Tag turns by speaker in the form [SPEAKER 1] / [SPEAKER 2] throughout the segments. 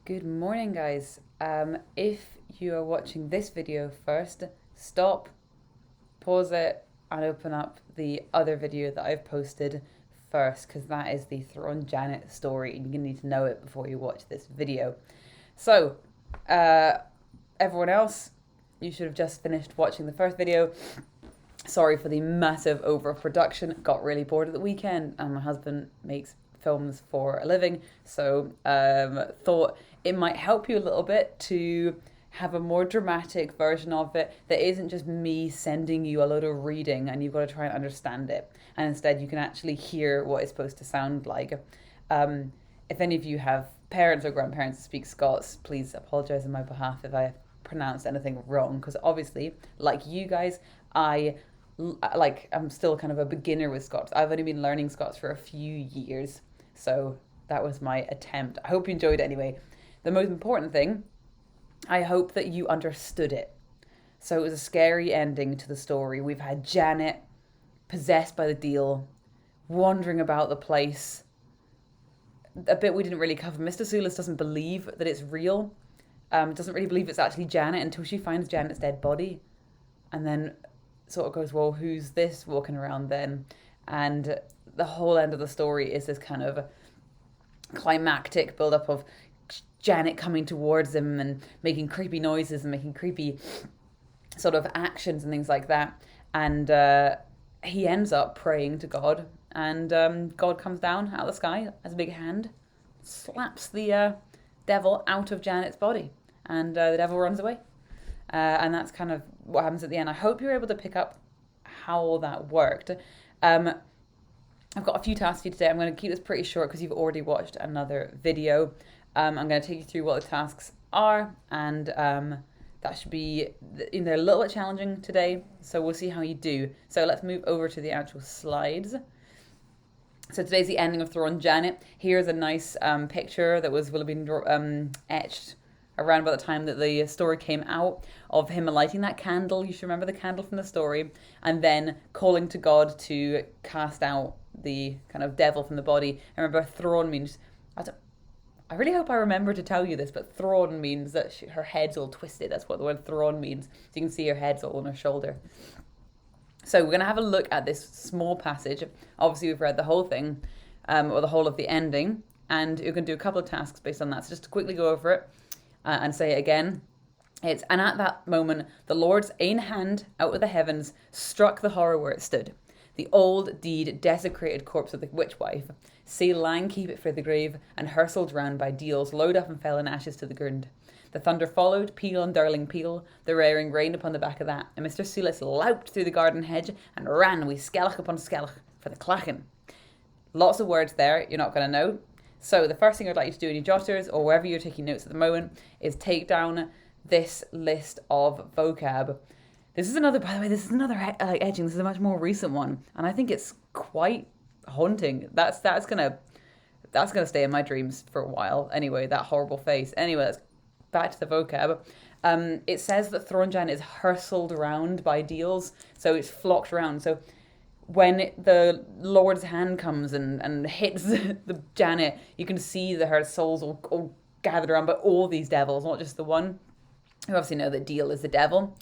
[SPEAKER 1] Good morning, guys. If you are watching this video first, stop, pause it, and open up the other video that I've posted first, because that is the Thrawn Janet story, and you're going to need to know it before you watch this video. So, everyone else, you should have just finished watching the first video. Sorry for the massive overproduction. Got really bored at the weekend, and my husband makes films for a living, so thought it might help you a little bit to have a more dramatic version of it that isn't just me sending you a load of reading and you've got to try and understand it, and instead you can actually hear what it's supposed to sound like. If any of you have parents or grandparents who speak Scots, please apologise on my behalf if I pronounced anything wrong, because obviously, like you guys, I'm still kind of a beginner with Scots. I've only been learning Scots for a few years, so that was my attempt. I hope you enjoyed it anyway. The most important thing, I hope that you understood it. So it was a scary ending to the story. We've had Janet possessed by the deal, wandering about the place. A bit we didn't really cover. Mr. Sulis doesn't believe that it's real. Doesn't really believe it's actually Janet until she finds Janet's dead body. And then sort of goes, well, who's this walking around then? And the whole end of the story is this kind of climactic build-up of Janet coming towards him and making creepy noises and making creepy sort of actions and things like that. And he ends up praying to God, and God comes down out of the sky as a big hand, slaps the devil out of Janet's body, and the devil runs away. And that's kind of what happens at the end. I hope you're able to pick up how all that worked. I've got a few tasks for you today. I'm going to keep this pretty short because you've already watched another video. I'm going to take you through what the tasks are, and that should be, they're a little bit challenging today, so we'll see how you do. So let's move over to the actual slides. So today's the ending of Thrawn Janet. Here's a nice picture that will have been etched around by the time that the story came out, of him lighting that candle. You should remember the candle from the story, and then calling to God to cast out the kind of devil from the body. I remember Thrawn means, I really hope I remember to tell you this, but Thrawn means that her head's all twisted. That's what the word Thrawn means. So you can see her head's all on her shoulder. So we're going to have a look at this small passage. Obviously, we've read the whole thing, or the whole of the ending, and you're going to do a couple of tasks based on that. So just to quickly go over it and say it again. And at that moment, the Lord's ain hand out of the heavens struck the horror where it stood. The old deed desecrated corpse of the witch wife, sae lang keep it for the grave, and hursled round by deals, load up and fell in ashes to the ground. The thunder followed, peal and darling peal, the raring rained upon the back of that, and Mr. Sulis louped through the garden hedge and ran wi' skellach upon skellach for the clachan. Lots of words there you're not going to know. So the first thing I'd like you to do in your jotters, or wherever you're taking notes at the moment, is take down this list of vocab. This is another, by the way, etching. This is a much more recent one, and I think it's quite haunting. That's gonna stay in my dreams for a while. Anyway, that horrible face. Anyway, let's back to the vocab. It says that Thrawn Janet is hursled around by deals, so it's flocked around. So when the Lord's hand comes and hits the Janet, you can see that her soul's all gathered around by all these devils, not just the one. We obviously know that Deal is the devil.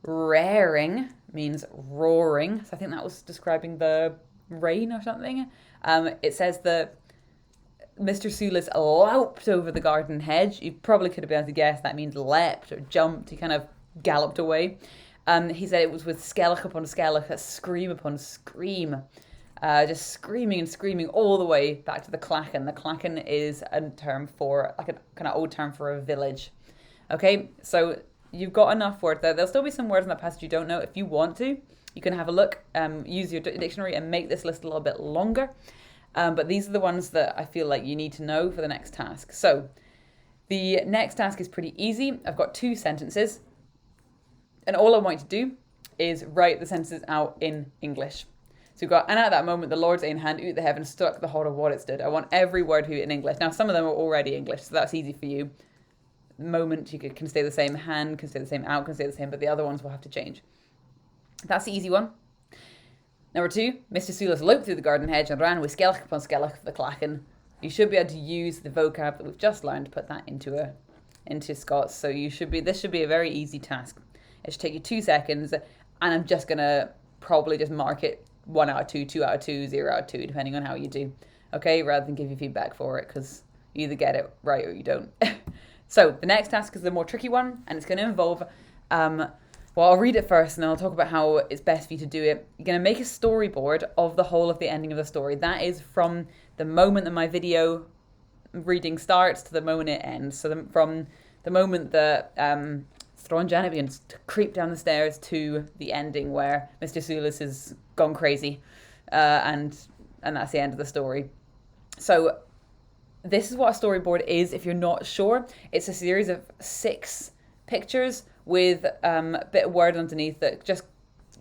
[SPEAKER 1] Raring means roaring, so I think that was describing the rain or something. It says that Mr. Sulis louped over the garden hedge. You probably could have been able to guess that means leapt or jumped. He kind of galloped away. He said it was with skellach upon skellach, a scream upon scream. Just screaming and screaming all the way back to the clachan. The clachan is a term for, like a kind of old term for a village. Okay, so you've got enough words there. There'll still be some words in that passage you don't know. If you want to, you can have a look, use your dictionary and make this list a little bit longer. But these are the ones that I feel like you need to know for the next task. So the next task is pretty easy. I've got 2 sentences. And all I want you to do is write the sentences out in English. So we've got, and at that moment, the Lord's ain hand out the heaven struck the horror what it stood. I want every word here in English. Now, some of them are already English, so that's easy for you. Moment you can stay the same, hand can stay the same, out can stay the same, but the other ones will have to change. That's the easy one. Number 2, Mr. Sulis loped through the garden hedge and ran with skellach upon skellach for the clachan. you should be able to use the vocab that we've just learned to put that into Scots. So this should be a very easy task. It should take you 2 seconds, and I'm just gonna probably just mark it 1 out of 2, 2 out of 2, 0 out of 2, depending on how you do. Okay, rather than give you feedback for it, because you either get it right or you don't. So the next task is the more tricky one, and it's going to involve, well, I'll read it first and then I'll talk about how it's best for you to do it. You're going to make a storyboard of the whole of the ending of the story. That is from the moment that my video reading starts to the moment it ends. So from the moment that Thrawn Janet begins to creep down the stairs to the ending where Mr. Sulis is gone crazy, and that's the end of the story. So this is what a storyboard is. If you're not sure, it's a series of 6 pictures with a bit of word underneath that just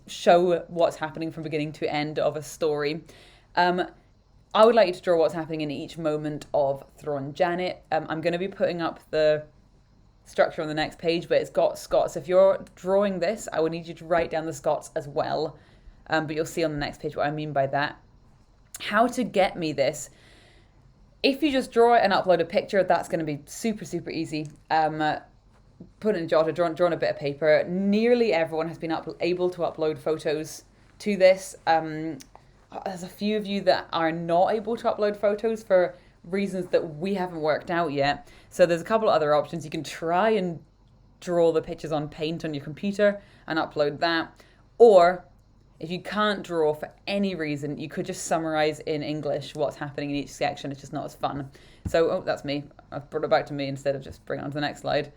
[SPEAKER 1] show what's happening from beginning to end of a story. I would like you to draw what's happening in each moment of Thrawn Janet. I'm going to be putting up the structure on the next page, but it's got Scots. If you're drawing this, I would need you to write down the Scots as well, but you'll see on the next page what I mean by that. How to get me this? If you just draw it and upload a picture, that's going to be super, super easy. Put in a jotter, drawn a bit of paper. Nearly everyone has been able to upload photos to this. There's a few of you that are not able to upload photos for reasons that we haven't worked out yet. So there's a couple of other options. You can try and draw the pictures on Paint on your computer and upload that. Or if you can't draw for any reason, you could just summarize in English what's happening in each section. It's just not as fun. So, oh, that's me. I've brought it back to me instead of just bringing it on to the next slide.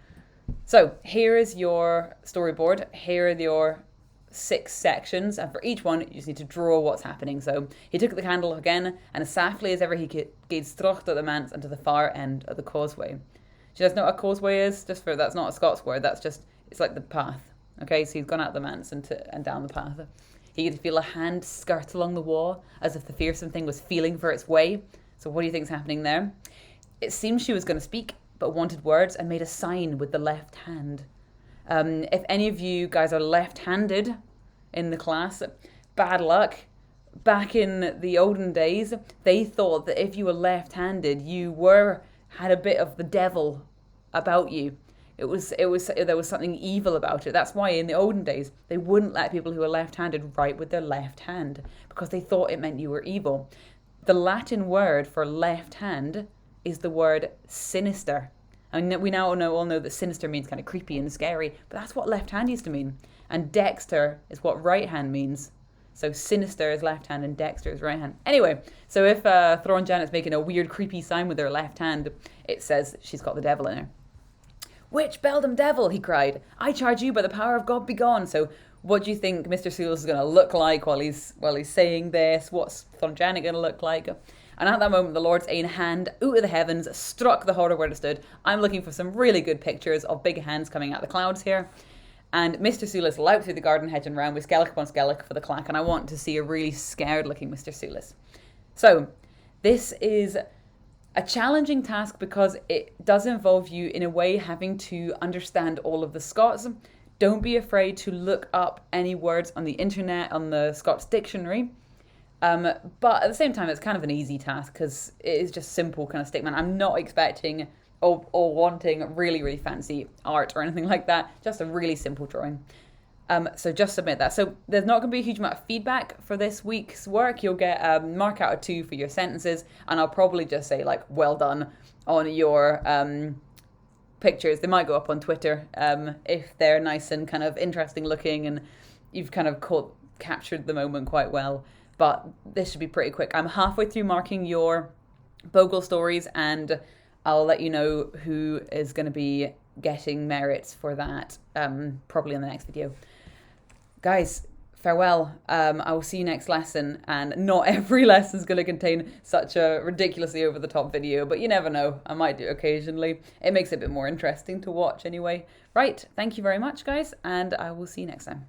[SPEAKER 1] So here is your storyboard. Here are your 6 sections. And for each one, you just need to draw what's happening. So he took the candle again, and as softly as ever he gaed strucht at the manse and to the far end of the causeway. Do you guys know what a causeway is? Just for, that's not a Scots word. That's just, it's like the path. Okay, so he's gone out the manse and down the path. He could feel a hand skirt along the wall, as if the fearsome thing was feeling for its way. So what do you think's happening there? It seemed she was going to speak, but wanted words and made a sign with the left hand. If any of you guys are left-handed in the class, bad luck. Back in the olden days, they thought that if you were left-handed, you had a bit of the devil about you. There was something evil about it. That's why in the olden days, they wouldn't let people who were left-handed write with their left hand, because they thought it meant you were evil. The Latin word for left hand is the word sinister. And we now all know that sinister means kind of creepy and scary, but that's what left hand used to mean. And dexter is what right hand means. So sinister is left hand and dexter is right hand. Anyway, so if Thrawn Janet's making a weird creepy sign with her left hand, it says she's got the devil in her. "Witch, beldam devil," he cried, "I charge you by the power of God, be gone." So what do you think Mr. Sulis is going to look like while he's saying this? What's Thrawn Janet going to look like? And at that moment, the Lord's ain hand out of the heavens struck the hoarder where it stood. I'm looking for some really good pictures of big hands coming out of the clouds here. And Mr. Sulis leapt through the garden hedge and round with skellick upon skellick for the clack. And I want to see a really scared looking Mr. Sulis. So this is a challenging task because it does involve you in a way having to understand all of the Scots. Don't be afraid to look up any words on the internet, on the Scots dictionary. But at the same time, it's kind of an easy task because it is just simple kind of statement. I'm not expecting or wanting really, really fancy art or anything like that. Just a really simple drawing. So just submit that. So there's not going to be a huge amount of feedback for this week's work. You'll get a mark out of 2 for your sentences, and I'll probably just say like, well done on your pictures. They might go up on Twitter if they're nice and kind of interesting looking and you've kind of captured the moment quite well. But this should be pretty quick. I'm halfway through marking your Bogle stories, and I'll let you know who is going to be getting merits for that probably in the next video. Guys, farewell. I will see you next lesson, and not every lesson is going to contain such a ridiculously over-the-top video, but you never know. I might do it occasionally. It makes it a bit more interesting to watch anyway. Right, thank you very much, guys, and I will see you next time.